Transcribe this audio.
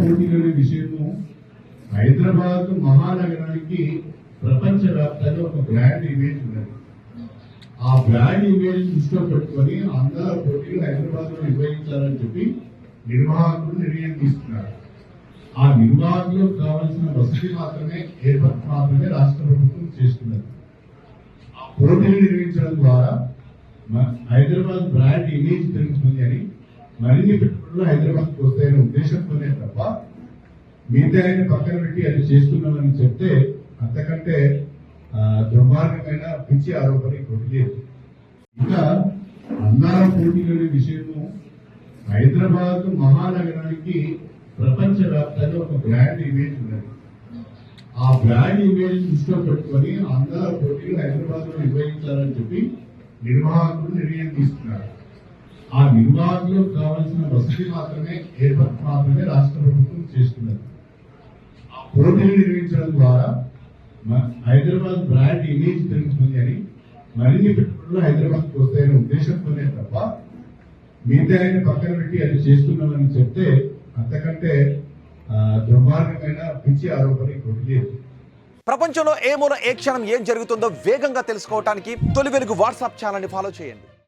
పోటీలనే విషయము హైదరాబాద్ మహానగరానికి ప్రపంచవ్యాప్తంగా ఒక బ్రాండ్ ఇమేజ్ ఉన్నది. ఆ బ్రాండ్ ఇమేజ్ దృష్టిలో పెట్టుకొని అందాల పోటీలు హైదరాబాద్ లో నిర్వహించాలని చెప్పి నిర్వాహకులు నిర్ణయం తీసుకున్నారు. ఆ నిర్వాహకులకు కావాల్సిన వసతి ఏర్పాటు మాత్రమే రాష్ట్ర ప్రభుత్వం చేస్తున్నది. ఆ పోటీలు నిర్వహించడం ద్వారా హైదరాబాద్ బ్రాండ్ ఇమేజ్ పెరుగుతుంది అని మరిన్ని పెట్టుబడులు హైదరాబాద్కి వస్తాయనే ఉద్దేశంతోనే తప్ప మిగతా పక్కన పెట్టి అది చేస్తున్నామని చెప్తే అంతకంటే దుర్మార్గమైన పిచ్చి ఆరోపణ ఇంకోటి లేదు. ఇంకా అందాల పోటీలనే విషయము హైదరాబాద్ మహానగరానికి ప్రపంచవ్యాప్తంగా ఒక బ్రాండ్ ఇమేజ్ ఉన్నది. ఆ బ్రాండ్ ఇమేజ్ దృష్టిలో పెట్టుకొని అందాల పోటీలు హైదరాబాద్ లో నిర్వహించాలని చెప్పి నిర్వాహకులు నిర్ణయం తీసుకున్నారు. ఆ నిర్వాహకులకు కావాల్సిన వసతి ఏర్పాటు మాత్రమే రాష్ట్ర ప్రభుత్వం చేస్తున్నది. ఆ పోటీలు నిర్వహించడం ద్వారా హైదరాబాద్ బ్రాండ్ ఇమేజ్ పెరుగుతుంది అని మరిన్ని పెట్టుబడులు హైదరాబాద్కి వస్తాయనే ఉద్దేశంతోనే తప్ప మిగతా పక్కన పెట్టి అది చేస్తున్నామని చెప్తే అంతకంటే దుర్మార్గమైన పిచ్చి ఆరోపణ ఇంకోటి లేదు. ప్రపంచంలో ఏ మూల ఏ క్షణం ఏం జరుగుతుందో వేగంగా తెలుసుకోవడానికి తొలి వెలుగు వాట్సాప్ ఛానల్ని ఫాలో చేయండి.